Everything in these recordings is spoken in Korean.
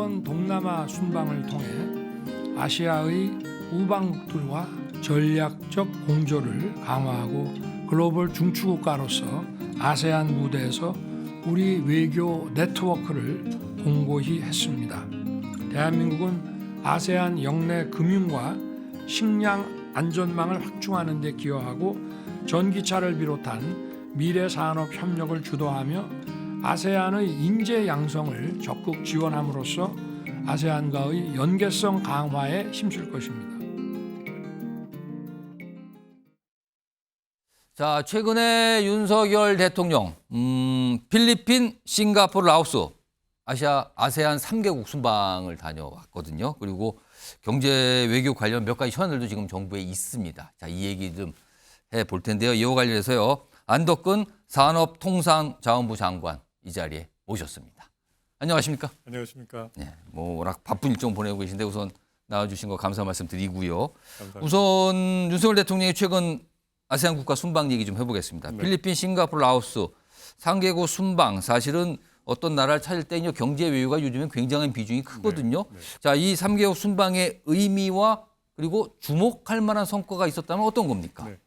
이번 동남아 순방을 통해 아시아의 우방국들과 전략적 공조를 강화하고 글로벌 중추국가로서 아세안 무대에서 우리 외교 네트워크를 공고히 했습니다. 대한민국은 아세안 영내 금융과 식량 안전망을 확충하는 데 기여하고 전기차를 비롯한 미래 산업 협력을 주도하며 아세안의 인재 양성을 적극 지원함으로써 아세안과의 연계성 강화에 힘쓸 것입니다. 자, 최근에 윤석열 대통령 필리핀, 싱가포르, 라오스 아세안 3개국 순방을 다녀왔거든요. 그리고 경제 외교 관련 몇 가지 현안들도 지금 정부에 있습니다. 자, 이 얘기 좀 해볼 텐데요. 이와 관련해서요. 안덕근 산업통상자원부 장관 이 자리에 모셨습니다. 안녕하십니까? 안녕하십니까? 네, 뭐 워낙 바쁜 일정 보내고 계신데 우선 나와주신 거 감사 말씀드리고요. 감사합니다. 우선 윤석열 대통령이 최근 아세안 국가 순방 얘기 좀 해보겠습니다. 네. 필리핀, 싱가포르, 라오스 3개국 순방 사실은 어떤 나라를 찾을 때 경제 외교가 요즘엔 굉장한 비중이 크거든요. 네. 자, 이 3개국 순방의 의미와 그리고 주목할 만한 성과가 있었다면 어떤 겁니까? 네.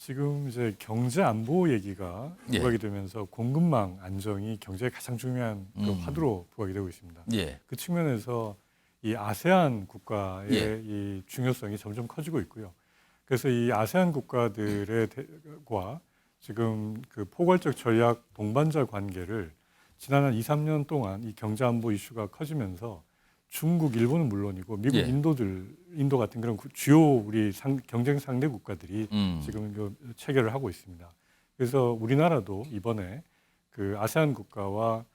지금 이제 경제 안보 얘기가 예. 부각이 되면서 공급망 안정이 경제의 가장 중요한 그 화두로 부각이 되고 있습니다. 예. 그 측면에서 이 아세안 국가의 예. 이 중요성이 점점 커지고 있고요. 그래서 이 아세안 국가들과 지금 그 포괄적 전략 동반자 관계를 지난 한 2, 3년 동안 이 경제 안보 이슈가 커지면서 중국, 일본은 물론이고 미국, 예. 인도 같은 그런 주요 우리 경쟁 상대 국가들이 지금 체결을 하고 있습니다. 그래서 우리나라도 이번에 그 아세안 국가와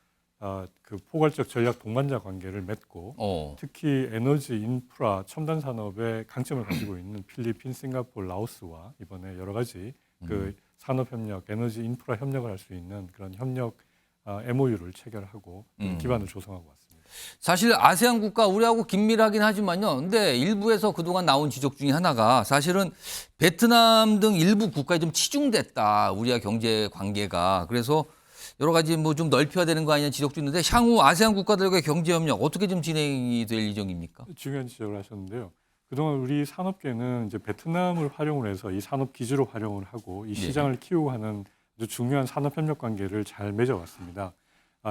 그 포괄적 전략 동반자 관계를 맺고 특히 에너지, 인프라, 첨단 산업에 강점을 가지고 있는 필리핀, 싱가포르, 라오스와 이번에 여러 가지 그 산업 협력, 에너지, 인프라 협력을 할 수 있는 그런 협력 MOU를 체결하고 기반을 조성하고 왔습니다. 사실 아세안 국가 우리하고 긴밀하긴 하지만요. 근데 일부에서 그동안 나온 지적 중에 하나가 사실은 베트남 등 일부 국가에 좀 치중됐다. 우리와 경제 관계가. 그래서 여러 가지 뭐 좀 넓혀야 되는 거 아니냐 지적도 있는데 향후 아세안 국가들과의 경제 협력 어떻게 좀 진행이 될 예정입니까? 중요한 지적을 하셨는데요. 그동안 우리 산업계는 이제 베트남을 활용을 해서 이 산업 기지로 활용을 하고 이 시장을 키우고 하는 아주 중요한 산업 협력 관계를 잘 맺어왔습니다.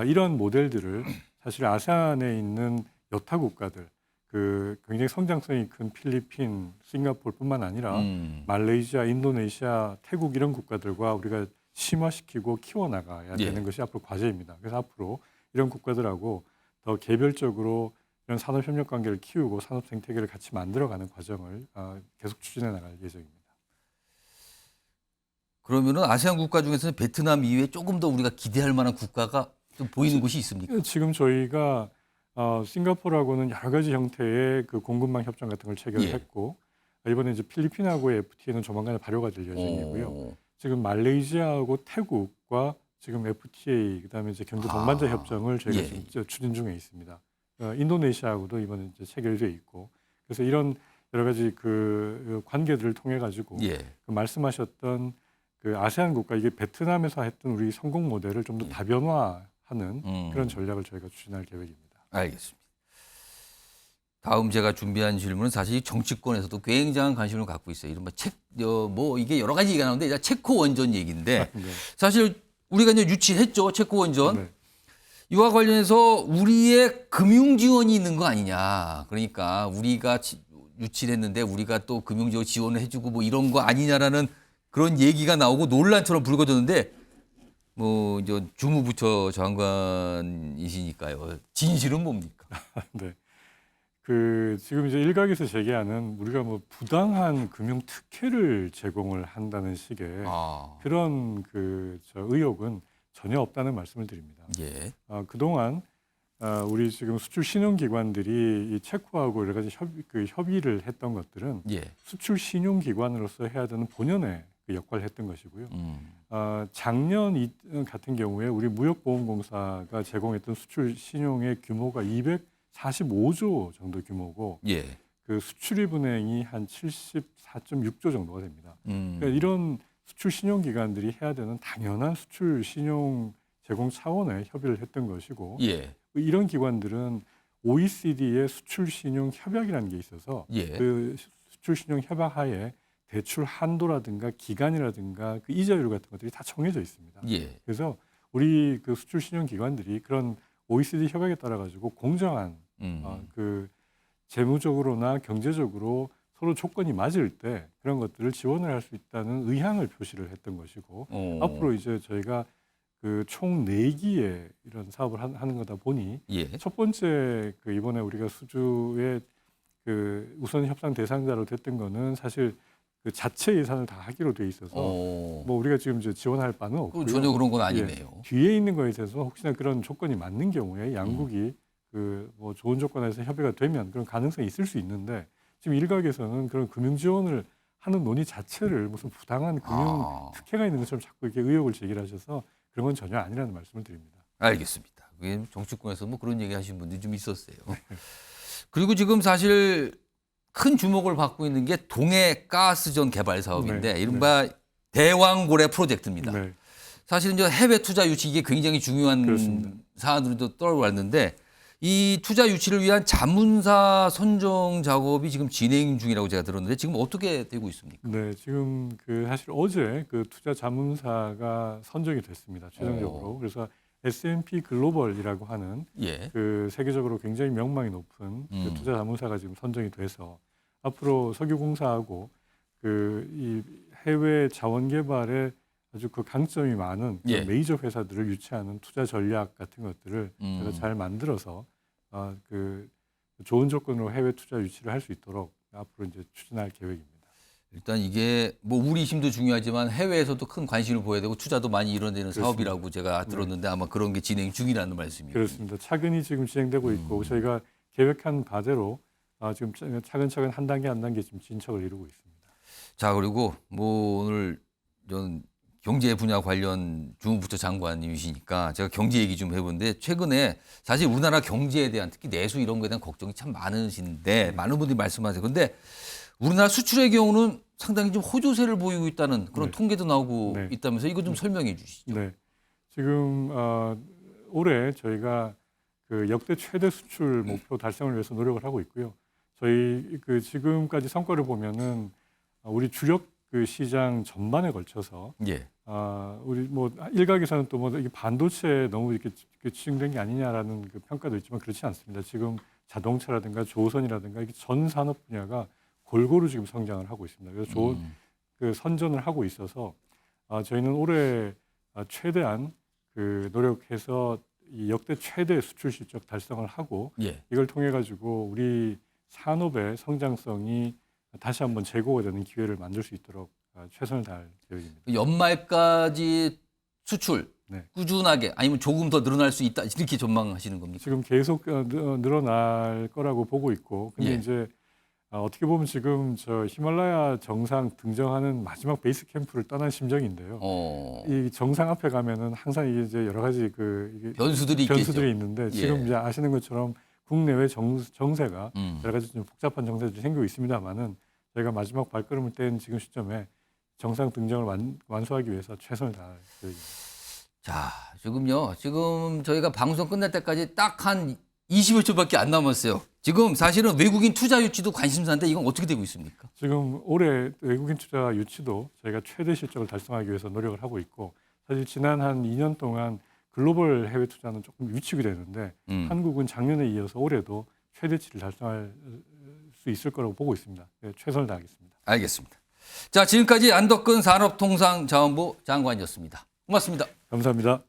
이런 모델들을 사실 아세안에 있는 여타 국가들, 그 굉장히 성장성이 큰 필리핀, 싱가포르뿐만 아니라 말레이시아, 인도네시아, 태국 이런 국가들과 우리가 심화시키고 키워나가야 되는 것이 앞으로 과제입니다. 그래서 앞으로 이런 국가들하고 더 개별적으로 이런 산업 협력 관계를 키우고 산업 생태계를 같이 만들어가는 과정을 계속 추진해 나갈 예정입니다. 그러면은 아세안 국가 중에서는 베트남 이외에 조금 더 우리가 기대할 만한 국가가 좀 보이는 곳이 있습니까? 지금 저희가 싱가포르하고는 여러 가지 형태의 그 공급망 협정 같은 걸 체결했고 이번에 이제 필리핀하고의 FTA는 조만간에 발효가 될 예정이고요. 지금 말레이시아하고 태국과 지금 FTA 그다음에 이제 경제 동반자 협정을 저희가 지금 추진 중에 있습니다. 인도네시아하고도 이번에 이제 체결돼 있고 그래서 이런 여러 가지 그 관계들을 통해 가지고 그 말씀하셨던 그 아세안 국가 이게 베트남에서 했던 우리 성공 모델을 좀 더 다변화하는 그런 전략을 저희가 추진할 계획입니다. 알겠습니다. 다음 제가 준비한 질문은 사실 정치권에서도 굉장한 관심을 갖고 있어요. 이른바 뭐 이게 여러 가지 얘기가 나오는데 체코 원전 얘기인데 네. 사실 우리가 이제 유치했죠. 체코 원전. 네. 이와 관련해서 우리의 금융 지원이 있는 거 아니냐. 그러니까 우리가 유치를 했는데 우리가 또 금융적으로 지원을 해주고 뭐 이런 거 아니냐라는 그런 얘기가 나오고 논란처럼 불거졌는데 뭐 이제 주무부처 장관이시니까요. 진실은 뭡니까? 네. 그 지금 이제 일각에서 제기하는 우리가 뭐 부당한 금융 특혜를 제공을 한다는 식의 그런 의혹은 전혀 없다는 말씀을 드립니다. 그동안 우리 지금 수출 신용 기관들이 이 체코하고 여러 가지 협의를 했던 것들은 수출 신용 기관으로서 해야 되는 본연의 그 역할을 했던 것이고요. 작년 같은 경우에 우리 무역보험공사가 제공했던 수출 신용의 규모가 245조 정도 규모고 그 수출입 은행이 한 74.6조 정도가 됩니다. 그러니까 이런 수출 신용 기관들이 해야 되는 당연한 수출 신용 제공 차원의 협의를 했던 것이고 이런 기관들은 OECD의 수출신용협약이라는 게 있어서 예. 그 수출신용협약 하에 대출 한도라든가 기간이라든가 그 이자율 같은 것들이 다 정해져 있습니다. 예. 그래서 우리 그 수출신용기관들이 그런 OECD 협약에 따라 가지고 공정한 그 재무적으로나 경제적으로 서로 조건이 맞을 때 그런 것들을 지원을 할 수 있다는 의향을 표시를 했던 것이고 앞으로 이제 저희가 그 총 4기의 이런 사업을 하는 거다 보니 예. 첫 번째 그 이번에 우리가 수주의 그 우선 협상 대상자로 됐던 거는 사실 그 자체 예산을 다 하기로 돼 있어서 뭐 우리가 지금 이제 지원할 바는 없고요. 전혀 그런 건 아니네요. 예, 뒤에 있는 거에 대해서 혹시나 그런 조건이 맞는 경우에 양국이 그 뭐 좋은 조건에서 협의가 되면 그런 가능성이 있을 수 있는데 지금 일각에서는 그런 금융 지원을 하는 논의 자체를 무슨 부당한 금융 특혜가 있는 것처럼 자꾸 이렇게 의혹을 제기하셔서 그런 건 전혀 아니라는 말씀을 드립니다. 알겠습니다. 그게 정치권에서 뭐 그런 얘기 하시는 분들이 좀 있었어요. 그리고 지금 사실 큰 주목을 받고 있는 게 동해 가스전 개발 사업인데 이른바 대왕고래 프로젝트입니다. 네. 사실 이제 해외 투자 유치 이게 굉장히 중요한 그렇습니다. 사안으로 떠올랐는데 이 투자 유치를 위한 자문사 선정 작업이 지금 진행 중이라고 제가 들었는데 지금 어떻게 되고 있습니까? 네, 지금 그 사실 어제 그 투자 자문사가 선정이 됐습니다. 최종적으로. 그래서 S&P 글로벌이라고 하는 예. 그 세계적으로 굉장히 명망이 높은 그 투자 자문사가 지금 선정이 돼서 앞으로 석유공사하고 그 이 해외 자원 개발에 아주 그 강점이 많은 그 예. 메이저 회사들을 유치하는 투자 전략 같은 것들을 제가 잘 만들어서 그 좋은 조건으로 해외 투자 유치를 할 수 있도록 앞으로 이제 추진할 계획입니다. 일단 이게 뭐 우리 힘도 중요하지만 해외에서도 큰 관심을 보여야 되고 투자도 많이 이뤄내는 그렇습니다. 사업이라고 제가 들었는데 아마 그런 게 진행 중이라는 말씀이에요. 그렇습니다. 차근히 지금 진행되고 있고 저희가 계획한 바대로 지금 차근차근 한 단계 한 단계 지금 진척을 이루고 있습니다. 자, 그리고 뭐 오늘 전 경제 분야 관련 주무부처 장관님이시니까 제가 경제 얘기 좀 해보는데 최근에 사실 우리나라 경제에 대한 특히 내수 이런 거에 대한 걱정이 참 많으신데 많은 분들이 말씀하세요. 그런데 우리나라 수출의 경우는 상당히 좀 호조세를 보이고 있다는 그런 통계도 나오고 있다면서 이거 좀 설명해 주시죠. 네. 지금 올해 저희가 그 역대 최대 수출 목표 달성을 위해서 노력을 하고 있고요. 저희 그 지금까지 성과를 보면은 우리 주력 그 시장 전반에 걸쳐서 예. 우리 뭐 일각에서는 또 뭐 이게 반도체에 너무 이렇게 치중된 게 아니냐라는 그 평가도 있지만 그렇지 않습니다. 지금 자동차라든가 조선이라든가 이게 전 산업 분야가 골고루 지금 성장을 하고 있습니다. 그래서 좋은 그 선전을 하고 있어서 저희는 올해 최대한 그 노력해서 이 역대 최대 수출 실적 달성을 하고 이걸 통해 가지고 우리 산업의 성장성이 다시 한번 재고가 되는 기회를 만들 수 있도록 최선을 다할 계획입니다. 연말까지 수출 네. 꾸준하게 아니면 조금 더 늘어날 수 있다 이렇게 전망하시는 겁니까? 지금 계속 늘어날 거라고 보고 있고, 근데 이제 어떻게 보면 지금 저 히말라야 정상 등정하는 마지막 베이스 캠프를 떠난 심정인데요. 이 정상 앞에 가면은 항상 이게 이제 여러 가지 이게 변수들이 있는데 지금 이제 아시는 것처럼 국내외 정세가 여러 가지 좀 복잡한 정세들이 생기고 있습니다만은 저희가 마지막 발걸음을 뗀 지금 시점에 정상 등정을 완수하기 위해서 최선을 다할 계획입니다. 자, 지금 저희가 방송 끝날 때까지 딱 한 20여 초밖에 안 남았어요. 지금 사실은 외국인 투자 유치도 관심사인데 이건 어떻게 되고 있습니까? 지금 올해 외국인 투자 유치도 저희가 최대 실적을 달성하기 위해서 노력을 하고 있고, 사실 지난 한 2년 동안 글로벌 해외 투자는 조금 위축이 되는데 한국은 작년에 이어서 올해도 최대치를 달성할 수 있을 거라고 보고 있습니다. 네, 최선을 다하겠습니다. 알겠습니다. 자, 지금까지 안덕근 산업통상자원부 장관이었습니다. 고맙습니다. 감사합니다.